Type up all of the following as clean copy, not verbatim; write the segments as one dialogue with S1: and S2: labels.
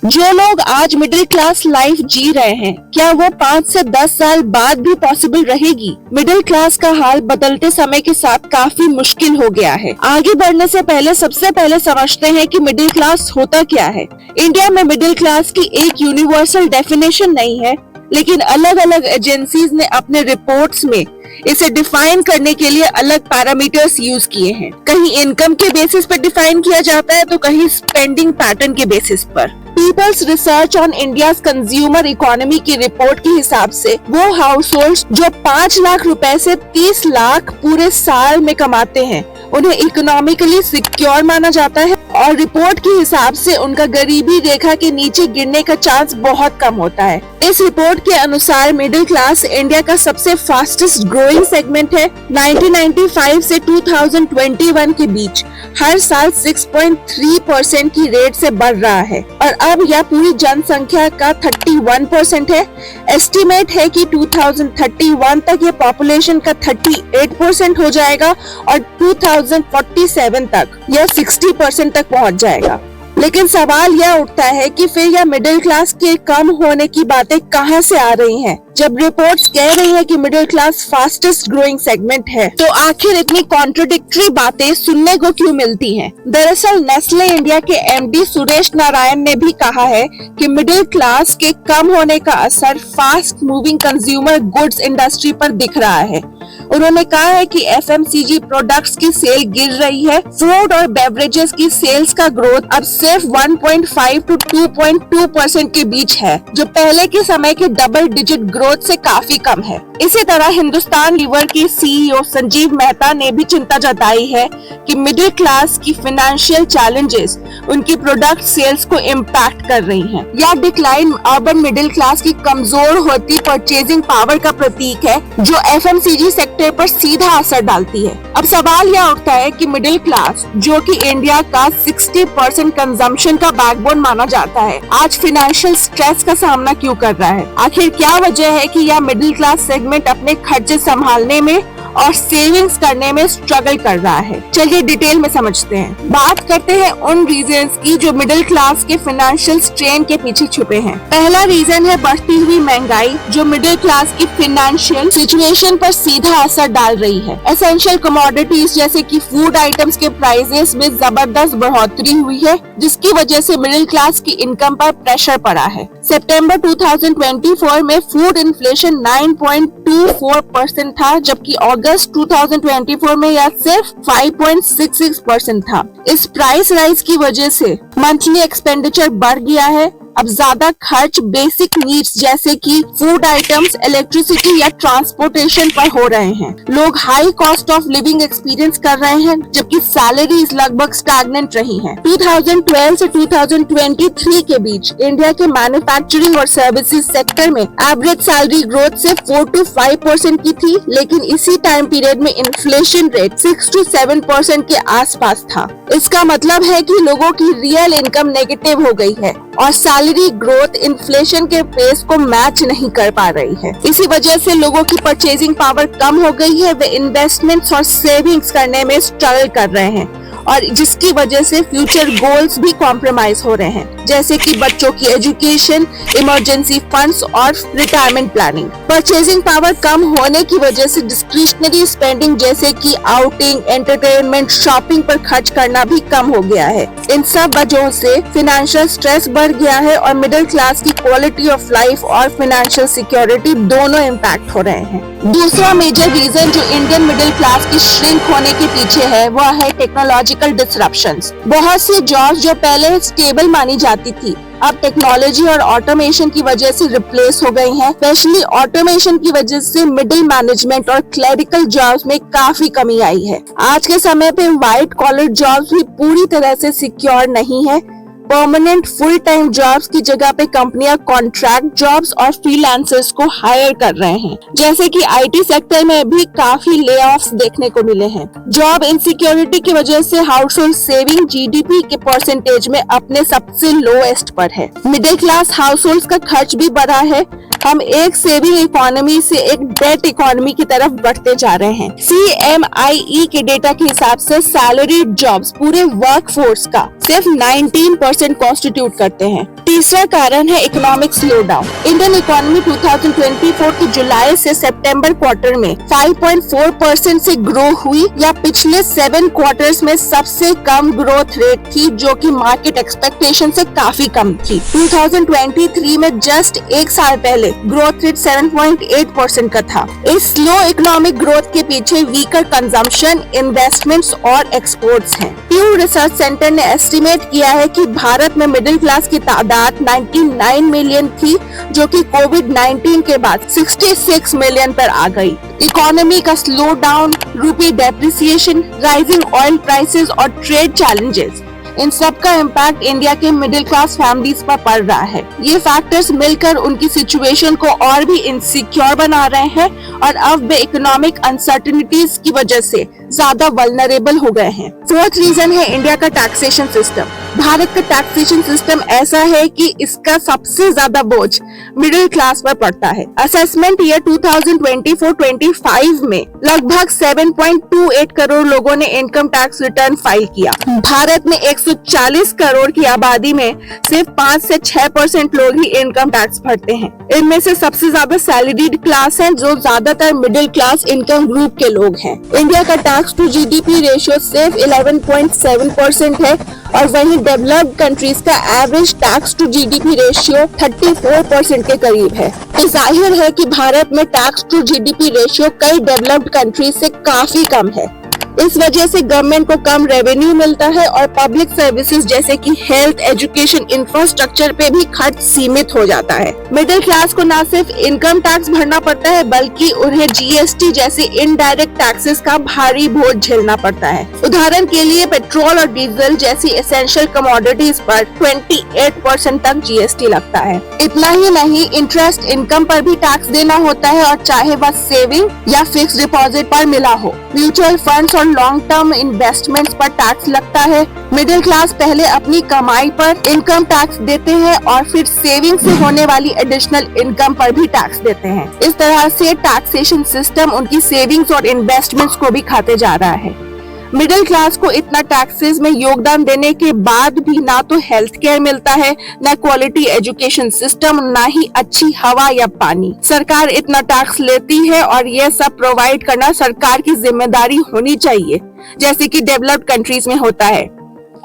S1: जो लोग आज मिडिल क्लास लाइफ जी रहे हैं, क्या वो 5 से 10 साल बाद भी पॉसिबल रहेगी? मिडिल क्लास का हाल बदलते समय के साथ काफी मुश्किल हो गया है। आगे बढ़ने से पहले सबसे पहले समझते हैं कि मिडिल क्लास होता क्या है। इंडिया में मिडिल क्लास की एक यूनिवर्सल डेफिनेशन नहीं है, लेकिन अलग अलग एजेंसीज ने अपने रिपोर्ट्स में इसे डिफाइन करने के लिए अलग पैरामीटर्स यूज किए हैं। कहीं इनकम के बेसिस पर डिफाइन किया जाता है तो कहीं स्पेंडिंग पैटर्न के बेसिस पर। People's research on India's consumer economy की रिपोर्ट के हिसाब से वो हाउस होल्ड जो 5 लाख रुपए से 30 लाख पूरे साल में कमाते हैं, उन्हें इकोनॉमिकली सिक्योर माना जाता है और रिपोर्ट के हिसाब से उनका गरीबी रेखा के नीचे गिरने का चांस बहुत कम होता है। इस रिपोर्ट के अनुसार मिडिल क्लास इंडिया का सबसे फास्टेस्ट ग्रोइंग सेगमेंट है। 1995 से 2021 के बीच हर साल 6.3% की रेट से बढ़ रहा है और अब यह पूरी जनसंख्या का 31% है। एस्टिमेट है कि 2031 तक ये पॉपुलेशन का 38% हो जाएगा और 2047 तक यह 60% तक पहुंच जाएगा। लेकिन सवाल यह उठता है कि फिर यह मिडिल क्लास के कम होने की बातें कहां से आ रही हैं? जब रिपोर्ट्स कह रही है कि middle class fastest growing segment है, तो आखिर इतनी कॉन्ट्रडिक्टरी बातें सुनने को क्यों मिलती हैं? दरअसल नेस्ले इंडिया के एमडी सुरेश नारायण ने भी कहा है कि मिडिल क्लास के कम होने का असर fast moving consumer goods industry पर दिख रहा है। उन्होंने कहा है कि एफएमसीजी प्रोडक्ट्स की सेल गिर रही है। फूड और बेवरेजेस की सेल्स का ग्रोथ अब सिर्फ 1.5 to 2.2% के बीच है, जो पहले के समय के डबल डिजिट ग्रोथ से काफी कम है। इसी तरह हिंदुस्तान लीवर के सीईओ संजीव मेहता ने भी चिंता जताई है कि मिडिल क्लास की फाइनेंशियल चैलेंजेस उनकी प्रोडक्ट सेल्स को इम्पैक्ट कर रही हैं। यह डिक्लाइन अर्बन मिडिल क्लास की कमजोर होती परचेजिंग पावर का प्रतीक है, जो एफएमसीजी सेक्टर पर सीधा असर डालती है। अब सवाल यह उठता है कि मिडिल क्लास, जो कि इंडिया का 60% कंजम्पशन का बैकबोन माना जाता है, आज फाइनेंशियल स्ट्रेस का सामना क्यों कर रहा है? आखिर क्या वजह है कि यह मिडिल क्लास सेगमेंट अपने खर्चे संभालने में और सेविंग्स करने में स्ट्रगल कर रहा है? चलिए डिटेल में समझते हैं। बात करते हैं उन रीजंस की जो मिडिल क्लास के फाइनेंशियल स्ट्रेन के पीछे छुपे हैं। पहला रीजन है बढ़ती हुई महंगाई, जो मिडिल क्लास की फाइनेंशियल सिचुएशन पर सीधा असर डाल रही है। एसेंशियल कमोडिटीज जैसे कि फूड आइटम्स के प्राइसेस में जबरदस्त बढ़ोतरी हुई है, जिसकी वजह से मिडिल क्लास की इनकम पर प्रेशर पड़ा है। सितंबर 2024 में फूड इन्फ्लेशन 9.24% था, जबकि अगस्त 2024 में यह सिर्फ 5.66% था। इस प्राइस राइज की वजह से मंथली एक्सपेंडिचर बढ़ गया है। अब ज्यादा खर्च बेसिक नीड्स जैसे कि फूड आइटम्स, इलेक्ट्रिसिटी या ट्रांसपोर्टेशन पर हो रहे हैं। लोग high cost of living experience कर रहे हैं, जबकि सैलरीज लगभग स्टैग्नेंट रही हैं। 2012 से 2023 के बीच इंडिया के मैन्युफैक्चरिंग और सर्विसेज सेक्टर में एवरेज सैलरी ग्रोथ सिर्फ 4 to 5% की थी, लेकिन इसी टाइम पीरियड में इन्फ्लेशन रेट 6 to 7% के आसपास था। इसका मतलब है कि लोगों की रियल इनकम नेगेटिव हो गई है और सैलरी ग्रोथ इन्फ्लेशन के पेस को मैच नहीं कर पा रही है। इसी वजह से लोगों की परचेजिंग पावर कम हो गई है। वे इन्वेस्टमेंट्स और सेविंग्स करने में स्ट्रगल कर रहे हैं और जिसकी वजह से फ्यूचर गोल्स भी कॉम्प्रोमाइज हो रहे हैं, जैसे कि बच्चों की एजुकेशन, इमरजेंसी फंड्स और रिटायरमेंट प्लानिंग। परचेजिंग पावर कम होने की वजह से डिस्क्रिशनरी स्पेंडिंग जैसे कि आउटिंग, एंटरटेनमेंट, शॉपिंग पर खर्च करना भी कम हो गया है। इन सब वजहों से फाइनेंशियल स्ट्रेस बढ़ गया है और मिडिल क्लास की क्वालिटी ऑफ लाइफ और फाइनेंशियल सिक्योरिटी दोनों इम्पैक्ट हो रहे हैं। दूसरा मेजर रीजन जो इंडियन मिडिल क्लास की श्रिंक होने के पीछे है, वह है टेक्नोलॉजिकल डिसरप्शंस। बहुत सी जॉब्स जो पहले स्टेबल मानी जाती थी, अब टेक्नोलॉजी और ऑटोमेशन की वजह से रिप्लेस हो गई हैं। स्पेशली ऑटोमेशन की वजह से मिडिल मैनेजमेंट और क्लरिकल जॉब्स में काफी कमी आई है। आज के समय पे व्हाइट कॉलर जॉब्स भी पूरी तरह से सिक्योर नहीं है। परमानेंट फुल टाइम जॉब्स की जगह पे कंपनियां कॉन्ट्रैक्ट जॉब्स और फ्रीलांसर्स को हायर कर रहे हैं, जैसे कि आईटी सेक्टर में भी काफी लेऑफ्स देखने को मिले हैं। जॉब इनसिक्योरिटी की वजह से हाउस होल्ड सेविंग जीडीपी के परसेंटेज में अपने सबसे लोएस्ट पर है। मिडिल क्लास हाउस होल्ड का खर्च भी बढ़ा है। हम एक सेविंग इकोनॉमी से एक डेट इकोनॉमी की तरफ बढ़ते जा रहे हैं। CMIE के डेटा के हिसाब से सैलरीड जॉब्स पूरे वर्कफोर्स का सिर्फ 19% कॉन्स्टिट्यूट करते हैं। तीसरा कारण है इकोनॉमिक स्लोडाउन। इंडियन इकोनॉमी 2024 के जुलाई से सितंबर क्वार्टर में 5.4% से ग्रो हुई, या पिछले 7 क्वार्टर्स में सबसे कम ग्रोथ रेट थी, जो कि मार्केट एक्सपेक्टेशन से काफी कम थी। 2023 में जस्ट एक साल पहले ग्रोथ रेट 7.8% का था। इस स्लो इकोनॉमिक ग्रोथ के पीछे वीकर कंजम्पशन, इन्वेस्टमेंट्स और एक्सपोर्ट्स हैं। प्यू रिसर्च सेंटर ने एस्टिमेट किया है कि भारत में मिडिल क्लास की तादाद 99 मिलियन थी, जो कि कोविड-19 के बाद 66 मिलियन पर आ गई। इकोनॉमी का स्लो डाउन, रूपी डेप्रिसिएशन, राइजिंग ऑयल प्राइसेस और ट्रेड चैलेंजेस, इन सब का इम्पैक्ट इंडिया के मिडिल क्लास फैमिलीज पर पड़ रहा है। ये फैक्टर्स मिलकर उनकी सिचुएशन को और भी इनसिक्योर बना रहे हैं और अब वे इकोनॉमिक अनसर्टेनिटीज की वजह से ज्यादा वल्नरेबल हो गए हैं। फोर्थ रीजन है इंडिया का टैक्सेशन सिस्टम। भारत का टैक्सेशन सिस्टम ऐसा है कि इसका सबसे ज्यादा बोझ मिडिल क्लास पर पड़ता है। असेसमेंट ईयर 2024-25 में लगभग 7.28 करोड़ लोगों ने इनकम टैक्स रिटर्न फाइल किया। भारत में 140 करोड़ की आबादी में सिर्फ 5 से 6% लोग ही इनकम टैक्स भरते हैं। इनमें से सबसे ज्यादा सैलरीड क्लास है, जो ज्यादातर मिडिल क्लास इनकम ग्रुप के लोग हैं। इंडिया का टैक्स टू GDP रेशियो सिर्फ 11.7% है और वहीं डेवलप्ड कंट्रीज का average tax to GDP ratio 34% के करीब है। तो जाहिर है कि भारत में टैक्स टू GDP रेशियो कई डेवलप्ड कंट्रीज से काफी कम है। इस वजह से गवर्नमेंट को कम रेवेन्यू मिलता है और पब्लिक सर्विसेज जैसे कि हेल्थ, एजुकेशन, इंफ्रास्ट्रक्चर पे भी खर्च सीमित हो जाता है। मिडिल क्लास को न सिर्फ इनकम टैक्स भरना पड़ता है, बल्कि उन्हें GST जैसे इनडायरेक्ट टैक्सेस का भारी बोझ झेलना पड़ता है। उदाहरण के लिए पेट्रोल और डीजल जैसी एसेंशियल कमोडिटीज पर 28% तक GST लगता है। इतना ही नहीं, इंटरेस्ट इनकम पर भी टैक्स देना होता है, और चाहे वह सेविंग या फिक्स डिपॉजिट पर मिला हो। म्यूचुअल फंड्स और लॉन्ग टर्म इन्वेस्टमेंट्स पर टैक्स लगता है। मिडिल क्लास पहले अपनी कमाई पर इनकम टैक्स देते हैं और फिर सेविंग से होने वाली एडिशनल इनकम पर भी टैक्स देते हैं। इस तरह से टैक्सेशन सिस्टम उनकी सेविंग्स और इन्वेस्टमेंट्स को भी खाते जा रहा है। मिडिल क्लास को इतना टैक्सेस में योगदान देने के बाद भी ना तो हेल्थ केयर मिलता है, ना क्वालिटी एजुकेशन सिस्टम, ना ही अच्छी हवा या पानी। सरकार इतना टैक्स लेती है और ये सब प्रोवाइड करना सरकार की जिम्मेदारी होनी चाहिए, जैसे कि डेवलप्ड कंट्रीज में होता है।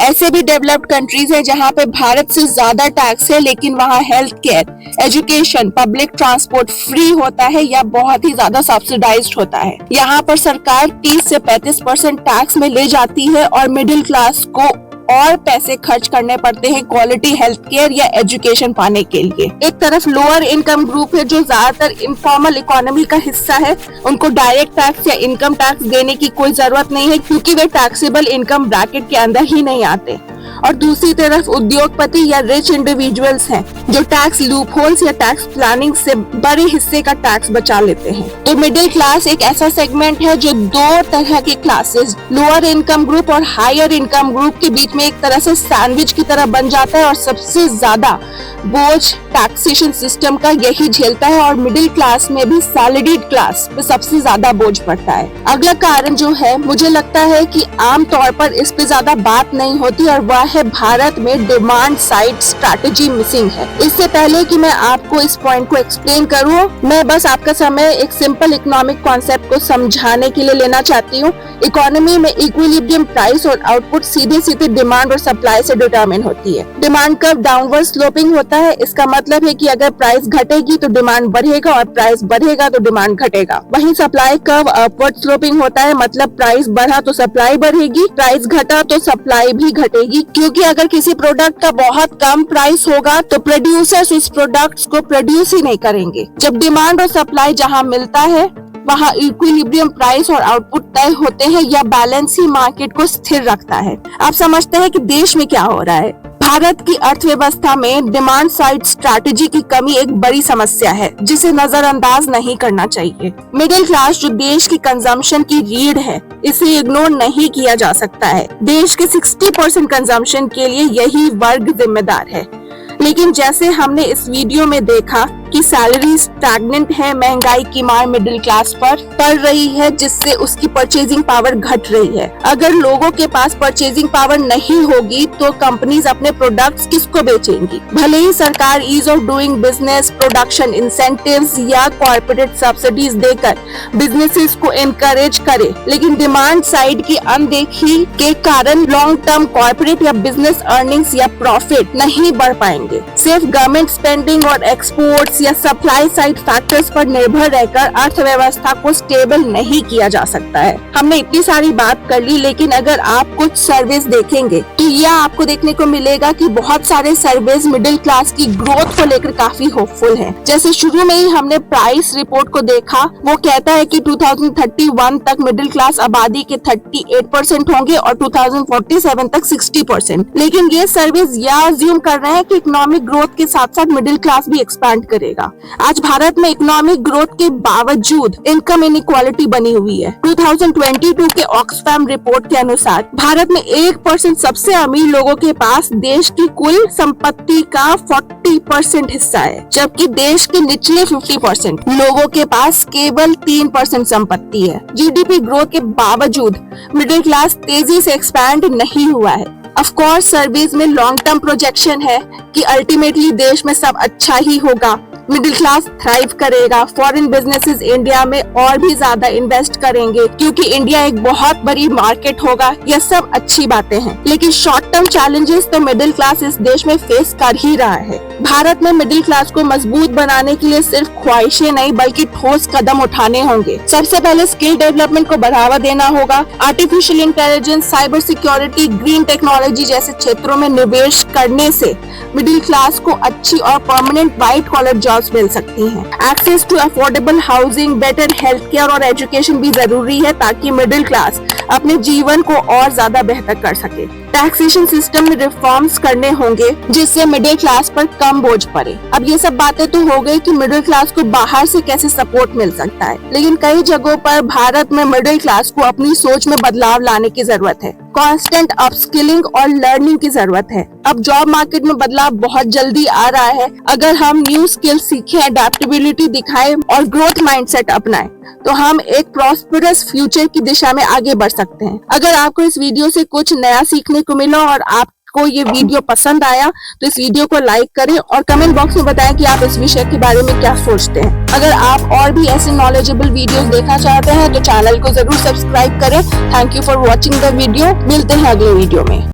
S1: ऐसे भी डेवलप्ड कंट्रीज है जहाँ पे भारत से ज्यादा टैक्स है, लेकिन वहाँ health care, education, public transport free होता है या बहुत ही ज्यादा सब्सिडाइज्ड होता है। यहाँ पर सरकार 30 से 35% टैक्स में ले जाती है और मिडिल क्लास को और पैसे खर्च करने पड़ते हैं क्वालिटी हेल्थ केयर या एजुकेशन पाने के लिए। एक तरफ लोअर इनकम ग्रुप है जो ज्यादातर इनफॉर्मल इकोनॉमी का हिस्सा है, उनको डायरेक्ट टैक्स या इनकम टैक्स देने की कोई जरूरत नहीं है क्योंकि वे टैक्सेबल इनकम ब्रैकेट के अंदर ही नहीं आते। और दूसरी तरफ उद्योगपति या रिच इंडिविजुअल्स हैं जो टैक्स लूपहोल्स या टैक्स प्लानिंग से बड़े हिस्से का टैक्स बचा लेते हैं। तो मिडिल क्लास एक ऐसा सेगमेंट है जो दो तरह के क्लासेस, लोअर इनकम ग्रुप और हायर इनकम ग्रुप के बीच में एक तरह से सैंडविच की तरह बन जाता है और सबसे ज्यादा बोझ टैक्सेशन सिस्टम का यही झेलता है और मिडिल क्लास में भी सैलरीड क्लास पे सबसे ज्यादा बोझ पड़ता है। अगला कारण जो है, मुझे लगता है कि आमतौर पर इस पे ज्यादा बात नहीं होती और वह है भारत में डिमांड साइड स्ट्रैटेजी मिसिंग है। इससे पहले कि मैं आपको इस पॉइंट को एक्सप्लेन करूं, मैं बस आपका समय एक सिंपल इकोनॉमिक कॉन्सेप्ट को समझाने के लिए लेना चाहती हूँ। इकोनॉमी में इक्विलिब्रियम प्राइस और आउटपुट सीधे सीधे डिमांड और सप्लाई से डिटरमिन होती है। डिमांड कर्व डाउनवर्ड स्लोपिंग होता है, इसका मतलब है कि अगर प्राइस घटेगी तो डिमांड बढ़ेगा और प्राइस बढ़ेगा तो डिमांड घटेगा। वहीं सप्लाई कर्व अपवर्ड स्लोपिंग होता है, मतलब प्राइस बढ़ा तो सप्लाई बढ़ेगी, प्राइस घटा तो सप्लाई भी घटेगी, क्योंकि अगर किसी प्रोडक्ट का बहुत कम प्राइस होगा तो प्रोड्यूसर्स उस प्रोडक्ट्स को प्रोड्यूस ही नहीं करेंगे। जब डिमांड और सप्लाई जहाँ मिलता है वहाँ इक्विलिब्रियम प्राइस और आउटपुट तय होते हैं या बैलेंस ही मार्केट को स्थिर रखता है। आप समझते हैं कि देश में क्या हो रहा है। भारत की अर्थव्यवस्था में डिमांड साइड स्ट्रैटेजी की कमी एक बड़ी समस्या है जिसे नजरअंदाज नहीं करना चाहिए। मिडिल क्लास जो देश की कंजम्पशन की रीढ़ है, इसे इग्नोर नहीं किया जा सकता है। देश के 60% कंजम्पशन के लिए यही वर्ग जिम्मेदार है। लेकिन जैसे हमने इस वीडियो में देखा कि की सैलरी स्टैग्नेंट है, महंगाई की मार मिडिल क्लास पर पड़ रही है, जिससे उसकी परचेजिंग पावर घट रही है। अगर लोगों के पास परचेजिंग पावर नहीं होगी तो कंपनीज अपने प्रोडक्ट्स किसको बेचेंगी? भले ही सरकार ease of doing business, production incentives या कॉर्पोरेट सब्सिडीज देकर बिजनेसेस को एनकरेज करे, लेकिन डिमांड साइड की अनदेखी के कारण लॉन्ग टर्म कॉर्पोरेट या बिजनेस अर्निंग्स या प्रॉफिट नहीं बढ़ पाएंगे। सिर्फ गवर्नमेंट स्पेंडिंग और एक्सपोर्ट्स या सप्लाई साइड फैक्टर्स पर निर्भर रहकर अर्थव्यवस्था को स्टेबल नहीं किया जा सकता है। हमने इतनी सारी बात कर ली, लेकिन अगर आप कुछ सर्वेस देखेंगे तो यह आपको देखने को मिलेगा कि बहुत सारे सर्वेस मिडिल क्लास की ग्रोथ को लेकर काफी होपफुल हैं। जैसे शुरू में ही हमने प्राइस रिपोर्ट को देखा, वो कहता है कि 2031 तक मिडिल क्लास आबादी के 38% होंगे और 2047 तक 60%। लेकिन ये सर्वेस यह अज्यूम कर रहे हैं कि इकोनॉमिक ग्रोथ के साथ साथ मिडिल क्लास भी एक्सपैंड करेगा। आज भारत में इकोनॉमिक ग्रोथ के बावजूद इनकम इनइक्वालिटी बनी हुई है। 2022 के ऑक्सफैम रिपोर्ट के अनुसार भारत में 1% सबसे अमीर लोगों के पास देश की कुल संपत्ति का 40% हिस्सा है, जबकि देश के निचले 50% लोगों के पास केवल 3% संपत्ति है। जीडीपी ग्रोथ के बावजूद मिडिल क्लास तेजी से एक्सपैंड नहीं हुआ है। ऑफ कोर्स सर्विस में लॉन्ग टर्म प्रोजेक्शन है कि अल्टीमेटली देश में सब अच्छा ही होगा, मिडिल क्लास थ्राइव करेगा, फॉरेन बिजनेसेस इंडिया में और भी ज्यादा इन्वेस्ट करेंगे क्योंकि इंडिया एक बहुत बड़ी मार्केट होगा। यह सब अच्छी बातें हैं, लेकिन शॉर्ट टर्म चैलेंजेस तो मिडिल क्लास इस देश में फेस कर ही रहा है। भारत में मिडिल क्लास को मजबूत बनाने के लिए सिर्फ ख्वाहिशें नहीं बल्कि ठोस कदम उठाने होंगे। सबसे पहले स्किल डेवलपमेंट को बढ़ावा देना होगा। Artificial intelligence, cyber security, green technology जैसे क्षेत्रों में निवेश करने से मिडिल क्लास को अच्छी और परमानेंट व्हाइट कॉलर जॉब्स मिल सकती हैं। Access to affordable housing, better health care और एजुकेशन भी जरूरी है ताकि मिडिल क्लास अपने जीवन को और ज्यादा बेहतर कर सके। टैक्सेशन सिस्टम में रिफॉर्म्स करने होंगे जिससे मिडिल क्लास पर कम बोझ पड़े। अब ये सब बातें तो हो गई कि मिडिल क्लास को बाहर से कैसे सपोर्ट मिल सकता है, लेकिन कई जगहों पर भारत में मिडिल क्लास को अपनी सोच में बदलाव लाने की जरूरत है। कांस्टेंट अपस्किलिंग और लर्निंग की जरूरत है। अब जॉब मार्केट में बदलाव बहुत जल्दी आ रहा है। अगर हम न्यू स्किल सीखें, अडेप्टेबिलिटी दिखाएं और ग्रोथ माइंडसेट अपनाएं तो हम एक प्रॉस्पेरस फ्यूचर की दिशा में आगे बढ़ सकते हैं। अगर आपको इस वीडियो से कुछ नया सीखने को मिला और आपको ये वीडियो पसंद आया तो इस वीडियो को लाइक करें और कमेंट बॉक्स में बताएं कि आप इस विषय के बारे में क्या सोचते हैं। अगर आप और भी ऐसे नॉलेजेबल वीडियोस देखना चाहते हैं तो चैनल को जरूर सब्सक्राइब करें। Thank you for watching the video. मिलते हैं अगले वीडियो में।